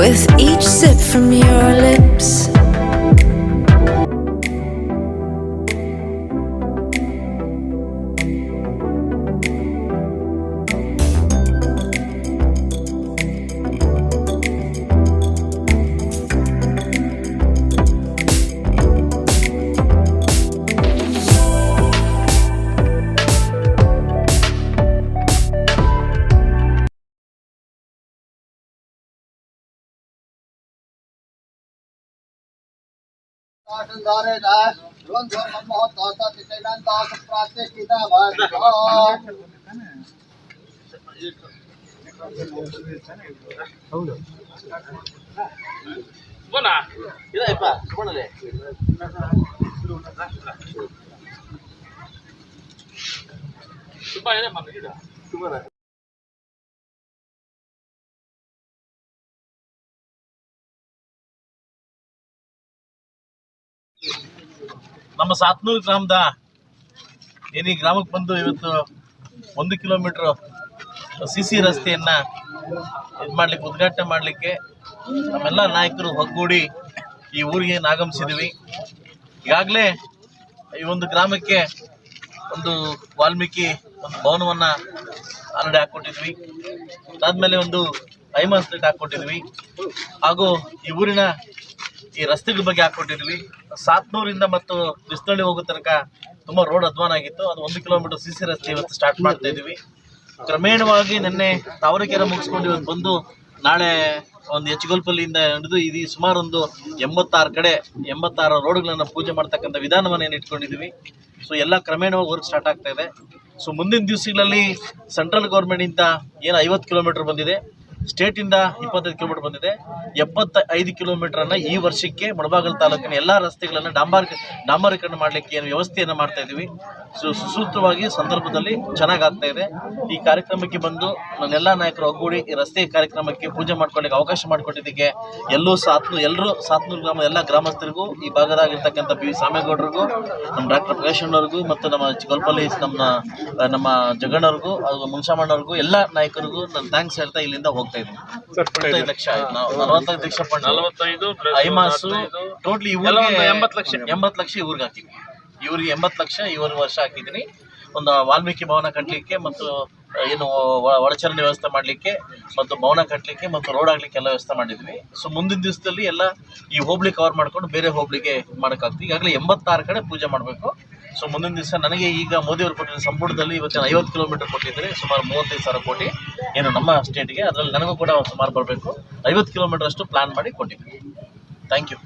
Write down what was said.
with each sip from your lips. ನಮ್ಮ ಸಾತ್ನೂರು ಗ್ರಾಮದ ಏನಿ ಗ್ರಾಮಕ್ಕೆ ಬಂದು ಇವತ್ತು 1 ಕಿಲೋಮೀಟರ್ CC ರಸ್ತೆಯನ್ನ ಮಾಡ್ಲಿಕ್ಕೆ ಉದ್ಘಾಟನೆ ಮಾಡಲಿಕ್ಕೆ ನಮ್ಮೆಲ್ಲ ನಾಯಕರು ಒಗ್ಗೂಡಿ ಈ ಊರಿಗೆ ಆಗಮಿಸಿದ್ವಿ. ಈಗಾಗಲೇ ಈ ಒಂದು ಗ್ರಾಮಕ್ಕೆ ಒಂದು ವಾಲ್ಮೀಕಿ ಒಂದು ಭವನವನ್ನ ಆಲ್ರೆಡಿ ಹಾಕ್ಕೊಟ್ಟಿದ್ವಿ. ಅದಾದ್ಮೇಲೆ ಒಂದು ಐಮಾ ಸ್ಟ್ರೀಟ್ ಹಾಕ್ಕೊಟ್ಟಿದ್ವಿ. ಹಾಗೂ ಈ ಊರಿನ ಈ ರಸ್ತೆಗಳ ಬಗ್ಗೆ ಹಾಕ್ಕೊಟ್ಟಿದ್ವಿ. ಸಾತ್ನೂರಿಂದ ಮತ್ತು ಬಿಸ್ನಳ್ಳಿ ಹೋಗೋ ತನಕ ತುಂಬ ರೋಡ್ ಅಧ್ವಾನ ಆಗಿತ್ತು. ಅದು 1 ಕಿಲೋಮೀಟರ್ CC ರಸ್ತೆ ಇವತ್ತು ಸ್ಟಾರ್ಟ್ ಮಾಡ್ತಾ ಇದ್ದೀವಿ. ಕ್ರಮೇಣವಾಗಿ ನಿನ್ನೆ ತಾವರೆಕೆರೆ ಮುಗಿಸ್ಕೊಂಡು ಇವತ್ತು ಬಂದು ನಾಳೆ ಒಂದು ಹೆಚ್ಚುಗೊಲ್ಪಲ್ಲಿಂದ ಹಿಡಿದು ಇದು ಸುಮಾರು ಒಂದು 86 ರೋಡ್ಗಳನ್ನು ಪೂಜೆ ಮಾಡ್ತಕ್ಕಂಥ ವಿಧಾನವನ್ನು ಏನು ಇಟ್ಕೊಂಡಿದ್ದೀವಿ. ಸೊ ಎಲ್ಲ ಕ್ರಮೇಣವಾಗಿ ವರ್ಕ್ ಸ್ಟಾರ್ಟ್ ಆಗ್ತಾ ಇದೆ. ಸೊ ಮುಂದಿನ ದಿವಸಗಳಲ್ಲಿ ಸೆಂಟ್ರಲ್ ಗೌರ್ಮೆಂಟಿಂದ ಏನು 50 ಕಿಲೋಮೀಟರ್ ಬಂದಿದೆ, ಸ್ಟೇಟಿಂದ 25 ಕಿಲೋಮೀಟರ್ ಬಂದಿದೆ. 75 ಕಿಲೋಮೀಟರನ್ನು ಈ ವರ್ಷಕ್ಕೆ ಮುಳಬಾಗಿಲು ತಾಲೂಕಿನ ಎಲ್ಲ ರಸ್ತೆಗಳನ್ನು ಡಾಂಬರೀಕರಣ ಮಾಡಲಿಕ್ಕೆ ಏನು ವ್ಯವಸ್ಥೆಯನ್ನು ಮಾಡ್ತಾ ಇದ್ದೀವಿ. ಸೊ ಸುಸೂತ್ರವಾಗಿ ಸಂದರ್ಭದಲ್ಲಿ ಚೆನ್ನಾಗಿ ಆಗ್ತಾ ಇದೆ. ಈ ಕಾರ್ಯಕ್ರಮಕ್ಕೆ ಬಂದು ನನ್ನೆಲ್ಲ ನಾಯಕರು ಒಗ್ಗೂಡಿ ಈ ರಸ್ತೆ ಕಾರ್ಯಕ್ರಮಕ್ಕೆ ಪೂಜೆ ಮಾಡ್ಕೊಳ್ಳಿಕ್ಕೆ ಅವಕಾಶ ಮಾಡಿಕೊಟ್ಟಿದ್ದಕ್ಕೆ ಎಲ್ಲರೂ ಸಾತ್ನೂರು ಗ್ರಾಮದ ಎಲ್ಲ ಗ್ರಾಮಸ್ಥರಿಗೂ, ಈ ಭಾಗದಾಗಿರ್ತಕ್ಕಂಥ ಬಿ ಸಾಮೇಗೌಡರಿಗೂ, ನಮ್ಮ ಡಾಕ್ಟರ್ ಪ್ರಕಾಶ್ ಅಣ್ಣವ್ರಿಗೂ ಮತ್ತು ನಮ್ಮ ಚಿಗೋಲ್ಪಲ್ಲಿ ನಮ್ಮ ಜಗಣ್ಣವ್ರಿಗೂ, ಮುನ್ಸಾಮಣ್ಣವ್ರಿಗೂ, ಎಲ್ಲ ನಾಯಕರಿಗೂ ನಾನು ಥ್ಯಾಂಕ್ಸ್ ಹೇಳ್ತಾ ಇಲ್ಲಿಂದ ಹೋಗ್ತಾ ಇದ್ದೀನಿ. 45 ಲಕ್ಷ ನಾವು 45 ಲಕ್ಷ ಫಂಡ್, 45 ಐಮಾಸು ಟೋಟ್ಲಿ ಇವ್ರಿಗೆ 80 ಲಕ್ಷ ಇವ್ರಿಗೆ ಹಾಕಿದ್ವಿ. ಇವ್ರಿಗೆ 80 ಲಕ್ಷ ಇವ್ರಿಗೆ ವರ್ಷ ಹಾಕಿದ್ದೀನಿ. ಒಂದು ವಾಲ್ಮೀಕಿ ಭವನ ಕಟ್ಟಲಿಕ್ಕೆ ಮತ್ತು ಏನು ಒಳಚರಂಡಿ ವ್ಯವಸ್ಥೆ ಮಾಡಲಿಕ್ಕೆ ಮತ್ತು ಭವನ ಕಟ್ಟಲಿಕ್ಕೆ ಮತ್ತು ರೋಡ್ ಆಗಲಿಕ್ಕೆ ಎಲ್ಲ ವ್ಯವಸ್ಥೆ ಮಾಡಿದ್ವಿ. ಸೊ ಮುಂದಿನ ದಿವಸದಲ್ಲಿ ಎಲ್ಲ ಈ ಹೋಬಳಿ ಕವರ್ ಮಾಡ್ಕೊಂಡು ಬೇರೆ ಹೋಬಳಿಗೆ ಮಾಡೋಕ್ಕಾಗ್ತದೆ. ಈಗಾಗಲೇ 86 ಕಡೆ ಪೂಜೆ ಮಾಡಬೇಕು. ಸೊ ಮುಂದಿನ ದಿವಸ ನನಗೆ ಈಗ ಮೋದಿಯವರು ಕೊಟ್ಟಿದ್ದ ಸಂಪುಟದಲ್ಲಿ ಇವತ್ತಿನ 50 ಕಿಲೋಮೀಟರ್ ಕೊಟ್ಟಿದ್ದಾರೆ, ಸುಮಾರು 35,000 ಕೋಟಿ ಏನು ನಮ್ಮ ಸ್ಟೇಟ್ಗೆ. ಅದರಲ್ಲಿ ನನಗೂ ಕೂಡ ಸುಮಾರು ಬರಬೇಕು. 50 ಕಿಲೋಮೀಟರ್ ಅಷ್ಟು ಪ್ಲಾನ್ ಮಾಡಿ ಕೊಟ್ಟಿದ್ವಿ. Thank you.